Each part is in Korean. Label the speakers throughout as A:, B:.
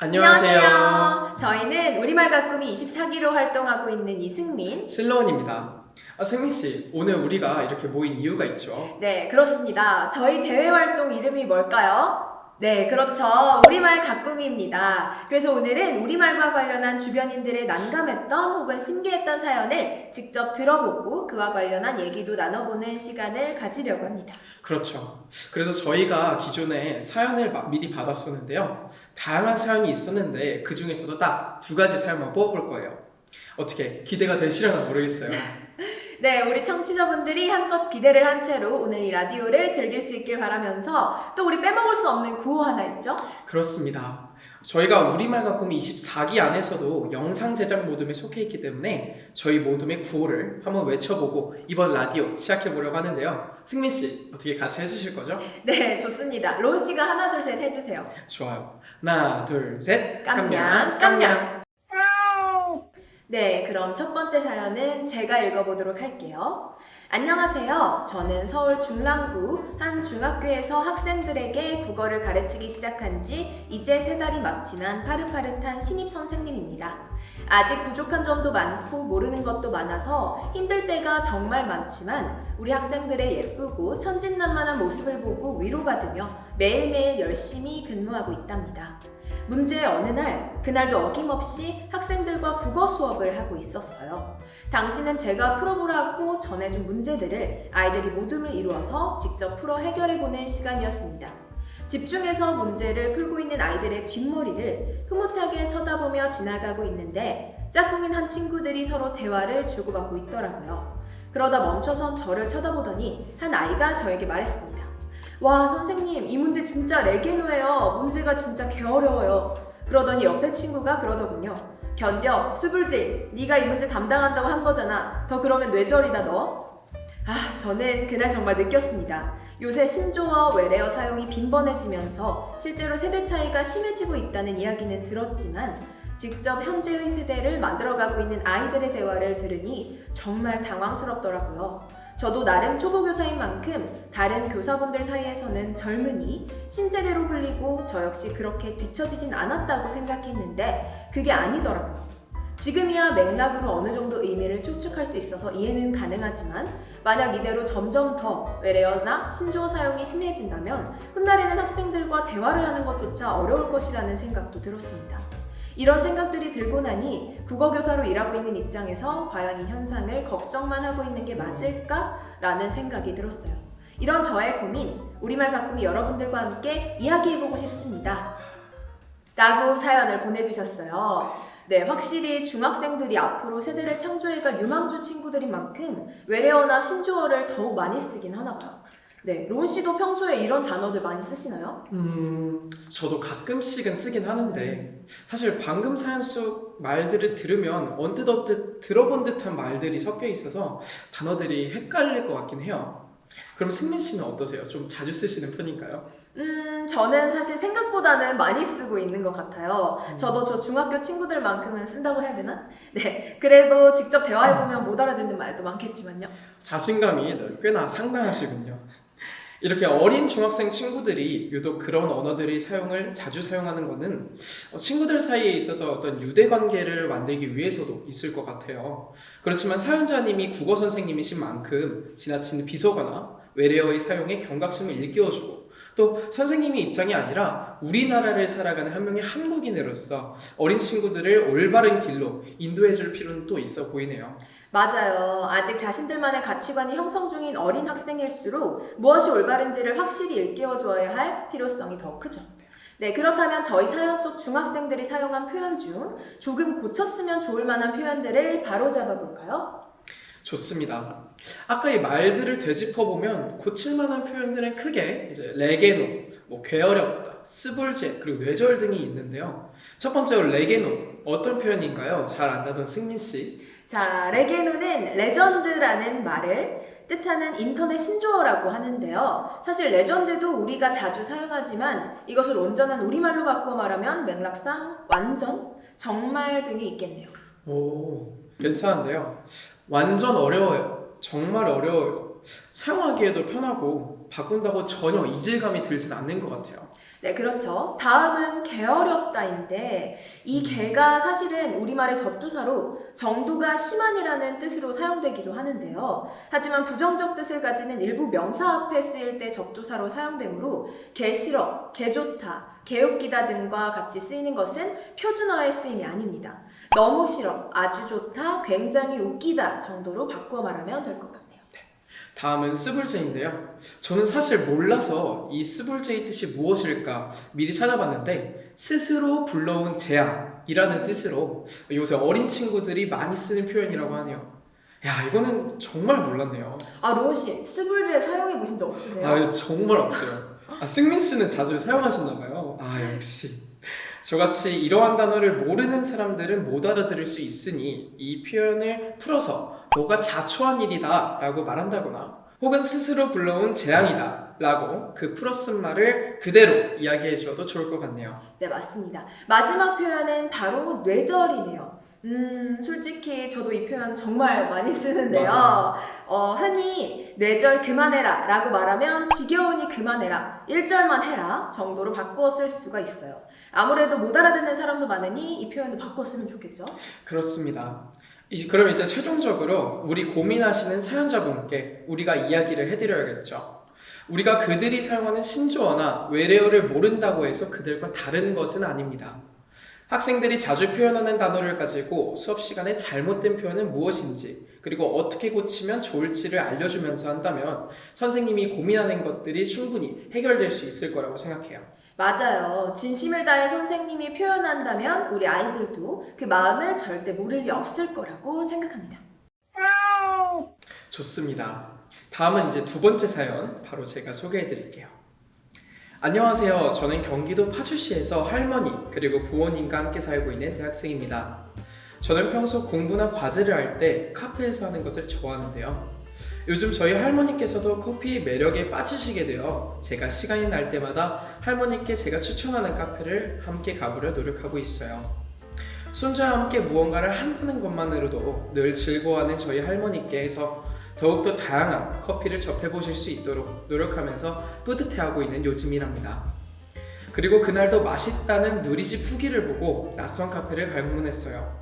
A: 안녕하세요.
B: 저희는 우리말 가꾸미 24기로 활동하고 있는 이승민.
A: 슬로원입니다. 승민씨, 오늘 우리가 이렇게 모인 이유가 있죠?
B: 네, 그렇습니다. 저희 대회 활동 이름이 뭘까요? 네, 그렇죠. 우리말 가꾸미입니다. 그래서 오늘은 우리말과 관련한 주변인들의 난감했던 혹은 신기했던 사연을 직접 들어보고 그와 관련한 얘기도 나눠보는 시간을 가지려고 합니다.
A: 그렇죠. 그래서 저희가 기존에 사연을 미리 받았었는데요. 다양한 사연이 있었는데 그 중에서도 딱 두 가지 사연만 뽑아볼 거예요. 어떻게 기대가 되시려나 모르겠어요.
B: 네, 우리 청취자분들이 한껏 기대를 한 채로 오늘 이 라디오를 즐길 수 있길 바라면서 또 우리 빼먹을 수 없는 구호 하나 있죠?
A: 그렇습니다. 저희가 우리말 가꾸미 24기 안에서도 영상 제작 모둠에 속해 있기 때문에 저희 모둠의 구호를 한번 외쳐보고 이번 라디오 시작해보려고 하는데요. 승민씨, 어떻게 같이 해주실 거죠?
B: 네, 좋습니다. 로운 씨가 하나, 둘, 셋 해주세요.
A: 좋아요. 하나, 둘, 셋.
B: 깜냥, 깜냥. 네, 그럼 첫 번째 사연은 제가 읽어보도록 할게요. 안녕하세요. 저는 서울 중랑구 한 중학교에서 학생들에게 국어를 가르치기 시작한 지 이제 3달이 막 지난 파릇파릇한 신입 선생님입니다. 아직 부족한 점도 많고 모르는 것도 많아서 힘들 때가 정말 많지만 우리 학생들의 예쁘고 천진난만한 모습을 보고 위로받으며 매일매일 열심히 근무하고 있답니다. 문제의 어느 날, 그날도 어김없이 학생들과 국어 수업을 하고 있었어요. 당시는 제가 풀어보라고 전해준 문제들을 아이들이 모둠을 이루어서 직접 풀어 해결해보는 시간이었습니다. 집중해서 문제를 풀고 있는 아이들의 뒷머리를 흐뭇하게 쳐다보며 지나가고 있는데 짝꿍인 한 친구들이 서로 대화를 주고받고 있더라고요. 그러다 멈춰선 저를 쳐다보더니 한 아이가 저에게 말했습니다. 와, 선생님, 이 문제 진짜 레게노예요. 문제가 진짜 개어려워요. 그러더니 옆에 친구가 그러더군요. 견뎌, 수불질. 네가 이 문제 담당한다고 한 거잖아. 더 그러면 뇌절이다 너. 저는 그날 정말 느꼈습니다. 요새 신조어, 외래어 사용이 빈번해지면서 실제로 세대 차이가 심해지고 있다는 이야기는 들었지만 직접 현재의 세대를 만들어가고 있는 아이들의 대화를 들으니 정말 당황스럽더라고요. 저도 나름 초보교사인 만큼 다른 교사분들 사이에서는 젊은이, 신세대로 불리고 저 역시 그렇게 뒤처지진 않았다고 생각했는데 그게 아니더라고요. 지금이야 맥락으로 어느 정도 의미를 추측할 수 있어서 이해는 가능하지만 만약 이대로 점점 더 외래어나 신조어 사용이 심해진다면 훗날에는 학생들과 대화를 하는 것조차 어려울 것이라는 생각도 들었습니다. 이런 생각들이 들고 나니 국어교사로 일하고 있는 입장에서 과연 이 현상을 걱정만 하고 있는 게 맞을까라는 생각이 들었어요. 이런 저의 고민, 우리말 가꾸미 여러분들과 함께 이야기해보고 싶습니다. 라고 사연을 보내주셨어요. 네, 확실히 중학생들이 앞으로 세대를 창조해갈 유망주 친구들인 만큼 외래어나 신조어를 더욱 많이 쓰긴 하나 봐요. 네, 로운 씨도 평소에 이런 단어들 많이 쓰시나요?
A: 저도 가끔씩은 쓰긴 하는데 사실 방금 사연 속 말들을 들으면 언뜻 들어본 듯한 말들이 섞여 있어서 단어들이 헷갈릴 것 같긴 해요. 그럼 승민 씨는 어떠세요? 좀 자주 쓰시는 편인가요?
B: 저는 사실 생각보다는 많이 쓰고 있는 것 같아요. 저도 저 중학교 친구들만큼은 쓴다고 해야 되나? 네, 그래도 직접 대화해보면 못 알아듣는 말도 많겠지만요.
A: 자신감이 꽤나 상당하시군요. 이렇게 어린 중학생 친구들이 유독 그런 언어들의 사용을 자주 사용하는 것은 친구들 사이에 있어서 어떤 유대 관계를 만들기 위해서도 있을 것 같아요. 그렇지만 사연자님이 국어 선생님이신 만큼 지나치는 비속어나 외래어의 사용에 경각심을 일깨워주고 또 선생님의 입장이 아니라 우리나라를 살아가는 한 명의 한국인으로서 어린 친구들을 올바른 길로 인도해줄 필요는 또 있어 보이네요.
B: 맞아요. 아직 자신들만의 가치관이 형성 중인 어린 학생일수록 무엇이 올바른지를 확실히 일깨워 주어야 할 필요성이 더 크죠. 네, 그렇다면 저희 사연 속 중학생들이 사용한 표현 중 조금 고쳤으면 좋을 만한 표현들을 바로 잡아볼까요?
A: 좋습니다. 아까 이 말들을 되짚어보면 고칠만한 표현들은 크게 이제 레게노, 괴어렵다, 스불제, 그리고 뇌절 등이 있는데요. 첫 번째로 레게노, 어떤 표현인가요? 잘 안다던 승민씨.
B: 자, 레게노는 레전드라는 말을 뜻하는 인터넷 신조어라고 하는데요. 사실 레전드도 우리가 자주 사용하지만 이것을 온전한 우리말로 바꿔 말하면 맥락상 완전, 정말 등이 있겠네요.
A: 오, 괜찮은데요. 완전 어려워요. 정말 어려워요. 사용하기에도 편하고 바꾼다고 전혀 이질감이 들진 않는 것 같아요.
B: 네, 그렇죠. 다음은 게으렵다인데 이 게가 사실은 우리말의 접두사로 정도가 심한이라는 뜻으로 사용되기도 하는데요. 하지만 부정적 뜻을 가지는 일부 명사 앞에 쓰일 때 접두사로 사용되므로 게 싫어, 게 좋다, 개 웃기다 등과 같이 쓰이는 것은 표준어의 쓰임이 아닙니다. 너무 싫어, 아주 좋다, 굉장히 웃기다 정도로 바꾸어 말하면 될 것 같네요.
A: 다음은 스불제인데요. 저는 사실 몰라서 이 스불제의 뜻이 무엇일까 미리 찾아봤는데 스스로 불러온 재앙이라는 뜻으로 요새 어린 친구들이 많이 쓰는 표현이라고 하네요. 야, 이거는 정말 몰랐네요.
B: 아, 로운 씨, 스불제 사용해 보신 적 없으세요?
A: 아, 정말 없어요. 승민 씨는 자주 사용하셨나 봐요. 아, 역시. 저같이 이러한 단어를 모르는 사람들은 못 알아들을 수 있으니 이 표현을 풀어서 뭐가 자초한 일이다 라고 말한다거나 혹은 스스로 불러온 재앙이다 라고 그 풀어쓴 말을 그대로 이야기해 주어도 좋을 것 같네요.
B: 네, 맞습니다. 마지막 표현은 바로 뇌절이네요. 솔직히 저도 이 표현 정말 많이 쓰는데요.
A: 맞아요.
B: 흔히 뇌절 그만해라 라고 말하면 지겨우니 그만해라, 1절만 해라 정도로 바꾸어 쓸 수가 있어요. 아무래도 못 알아듣는 사람도 많으니 이 표현도 바꾸어 쓰면 좋겠죠?
A: 그렇습니다. 그럼 이제 최종적으로 우리 고민하시는 사연자분께 우리가 이야기를 해드려야겠죠. 우리가 그들이 사용하는 신조어나 외래어를 모른다고 해서 그들과 다른 것은 아닙니다. 학생들이 자주 표현하는 단어를 가지고 수업 시간에 잘못된 표현은 무엇인지 그리고 어떻게 고치면 좋을지를 알려주면서 한다면 선생님이 고민하는 것들이 충분히 해결될 수 있을 거라고 생각해요.
B: 맞아요. 진심을 다해 선생님이 표현한다면 우리 아이들도 그 마음을 절대 모를 리 없을 거라고 생각합니다.
A: 좋습니다. 다음은 이제 두 번째 사연 바로 제가 소개해 드릴게요. 안녕하세요. 저는 경기도 파주시에서 할머니 그리고 부모님과 함께 살고 있는 대학생입니다. 저는 평소 공부나 과제를 할 때 카페에서 하는 것을 좋아하는데요. 요즘 저희 할머니께서도 커피의 매력에 빠지시게 되어 제가 시간이 날 때마다 할머니께 제가 추천하는 카페를 함께 가보려 노력하고 있어요. 손자와 함께 무언가를 한다는 것만으로도 늘 즐거워하는 저희 할머니께서 더욱더 다양한 커피를 접해보실 수 있도록 노력하면서 뿌듯해하고 있는 요즘이랍니다. 그리고 그날도 맛있다는 누리집 후기를 보고 낯선 카페를 방문했어요.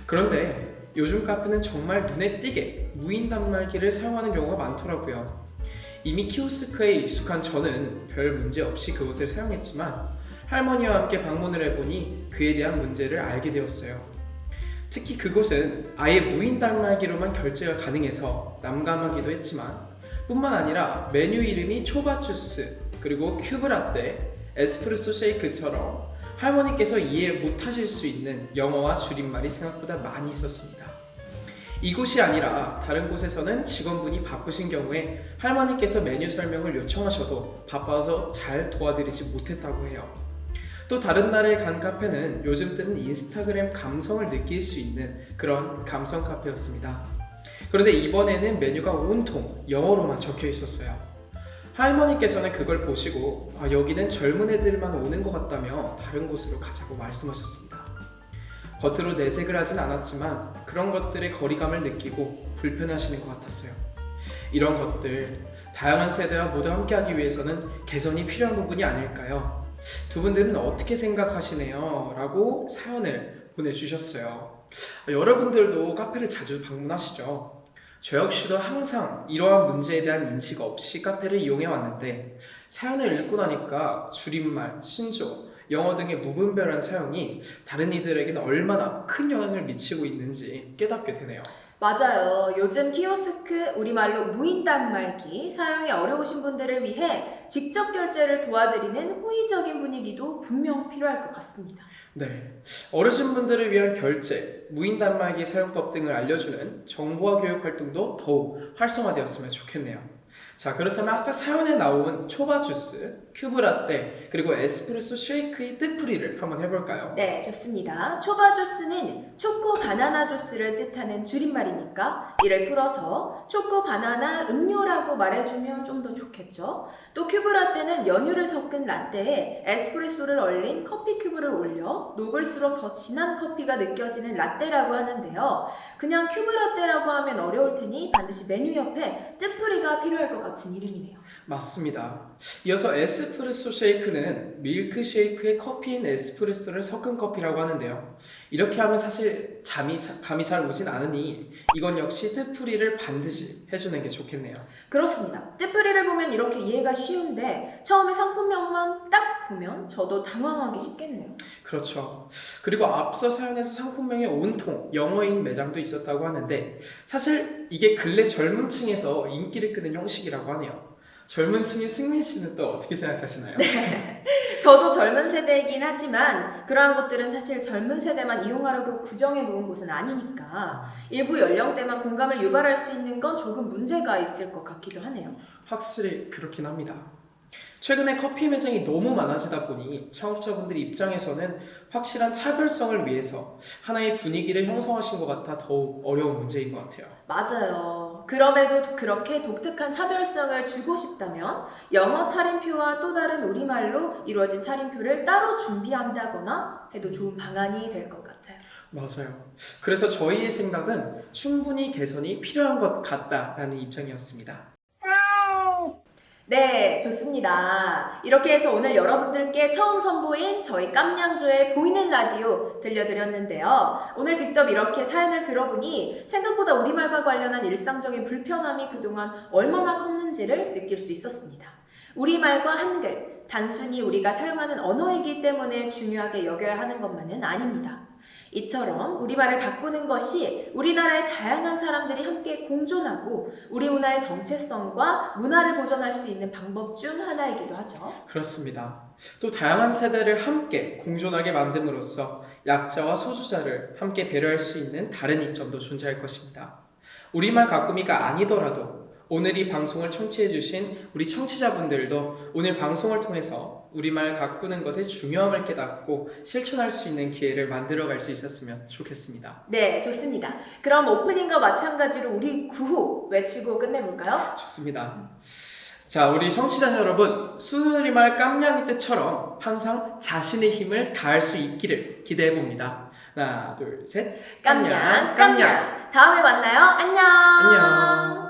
A: 그런데 요즘 카페는 정말 눈에 띄게 무인 단말기를 사용하는 경우가 많더라고요. 이미 키오스크에 익숙한 저는 별 문제 없이 그곳을 사용했지만 할머니와 함께 방문을 해보니 그에 대한 문제를 알게 되었어요. 특히 그곳은 아예 무인 단말기로만 결제가 가능해서 난감하기도 했지만 뿐만 아니라 메뉴 이름이 초밥 주스, 그리고 큐브 라떼, 에스프레소 쉐이크처럼 할머니께서 이해 못하실 수 있는 영어와 줄임말이 생각보다 많이 있었습니다. 이곳이 아니라 다른 곳에서는 직원분이 바쁘신 경우에 할머니께서 메뉴 설명을 요청하셔도 바빠서 잘 도와드리지 못했다고 해요. 또 다른 날에 간 카페는 요즘 뜨는 인스타그램 감성을 느낄 수 있는 그런 감성 카페였습니다. 그런데 이번에는 메뉴가 온통 영어로만 적혀 있었어요. 할머니께서는 그걸 보시고 여기는 젊은 애들만 오는 것 같다며 다른 곳으로 가자고 말씀하셨습니다. 겉으로 내색을 하진 않았지만 그런 것들의 거리감을 느끼고 불편하시는 것 같았어요. 이런 것들, 다양한 세대와 모두 함께하기 위해서는 개선이 필요한 부분이 아닐까요? 두 분들은 어떻게 생각하시네요? 라고 사연을 보내주셨어요. 여러분들도 카페를 자주 방문하시죠? 저 역시도 항상 이러한 문제에 대한 인식 없이 카페를 이용해 왔는데 사연을 읽고 나니까 줄임말, 신조어, 영어 등의 무분별한 사용이 다른 이들에게는 얼마나 큰 영향을 미치고 있는지 깨닫게 되네요.
B: 맞아요. 요즘 키오스크, 우리말로 무인 단말기 사용이 어려우신 분들을 위해 직접 결제를 도와드리는 호의적인 분위기도 분명 필요할 것 같습니다.
A: 네, 어르신분들을 위한 결제, 무인 단말기 사용법 등을 알려주는 정보화 교육 활동도 더욱 활성화되었으면 좋겠네요. 자, 그렇다면 아까 사연에 나온 초바 주스, 큐브 라떼, 그리고 에스프레소 쉐이크의 뜻풀이를 한번 해볼까요?
B: 네, 좋습니다. 초바 주스는 초코 바나나 주스를 뜻하는 줄임말이니까 이를 풀어서 초코 바나나 음료라고 말해주면 좀 더 좋겠죠. 또 큐브 라떼는 연유를 섞은 라떼에 에스프레소를 얼린 커피 큐브를 올려 녹을수록 더 진한 커피가 느껴지는 라떼라고 하는데요. 그냥 큐브 라떼라고 하면 어려울 테니 반드시 메뉴 옆에 뜻풀이가 필요할 것 같은 이름이네요.
A: 맞습니다. 이어서 에스프레소 쉐이크는 밀크 쉐이크에 커피인 에스프레소를 섞은 커피라고 하는데요. 이렇게 하면 사실 감이 잘 오진 않으니 이건 역시 뜻풀이를 반드시 해주는 게 좋겠네요.
B: 그렇습니다. 뜻풀이를 보면 이렇게 이해가 쉬운데 처음에 상품명만 딱 보면 저도 당황하기 쉽겠네요.
A: 그렇죠. 그리고 앞서 사연에서 상품명에 온통 영어인 매장도 있었다고 하는데 사실 이게 근래 젊은 층에서 인기를 끄는 형식이라고 하네요. 젊은 층의 승민 씨는 또 어떻게 생각하시나요?
B: 저도 젊은 세대이긴 하지만 그러한 것들은 사실 젊은 세대만 이용하려고 구정해 놓은 곳은 아니니까 일부 연령대만 공감을 유발할 수 있는 건 조금 문제가 있을 것 같기도 하네요.
A: 확실히 그렇긴 합니다. 최근에 커피 매장이 너무 많아지다 보니 창업자분들 입장에서는 확실한 차별성을 위해서 하나의 분위기를 형성하신 것 같아 더욱 어려운 문제인 것 같아요.
B: 맞아요. 그럼에도 그렇게 독특한 차별성을 주고 싶다면 영어 차림표와 또 다른 우리말로 이루어진 차림표를 따로 준비한다거나 해도 좋은 방안이 될 것 같아요.
A: 맞아요. 그래서 저희의 생각은 충분히 개선이 필요한 것 같다라는 입장이었습니다.
B: 네, 좋습니다. 이렇게 해서 오늘 여러분들께 처음 선보인 저희 깜냥조의 보이는 라디오 들려드렸는데요. 오늘 직접 이렇게 사연을 들어보니 생각보다 우리말과 관련한 일상적인 불편함이 그동안 얼마나 컸는지를 느낄 수 있었습니다. 우리말과 한글, 단순히 우리가 사용하는 언어이기 때문에 중요하게 여겨야 하는 것만은 아닙니다. 이처럼 우리말을 가꾸는 것이 우리나라의 다양한 사람들이 함께 공존하고 우리 문화의 정체성과 문화를 보존할 수 있는 방법 중 하나이기도 하죠.
A: 그렇습니다. 또 다양한 세대를 함께 공존하게 만듦으로써 약자와 소수자를 함께 배려할 수 있는 다른 이점도 존재할 것입니다. 우리말 가꾸미가 아니더라도 오늘 이 방송을 청취해주신 우리 청취자분들도 오늘 방송을 통해서 우리말 가꾸는 것의 중요함을 깨닫고 실천할 수 있는 기회를 만들어갈 수 있었으면 좋겠습니다.
B: 네, 좋습니다. 그럼 오프닝과 마찬가지로 우리 구호 외치고 끝내볼까요?
A: 좋습니다. 자, 우리 청취자 여러분, 수리말 깜냥이 뜻처럼 항상 자신의 힘을 다할 수 있기를 기대해봅니다. 하나, 둘, 셋.
B: 깜냥, 깜냥. 다음에 만나요. 안녕.
A: 안녕.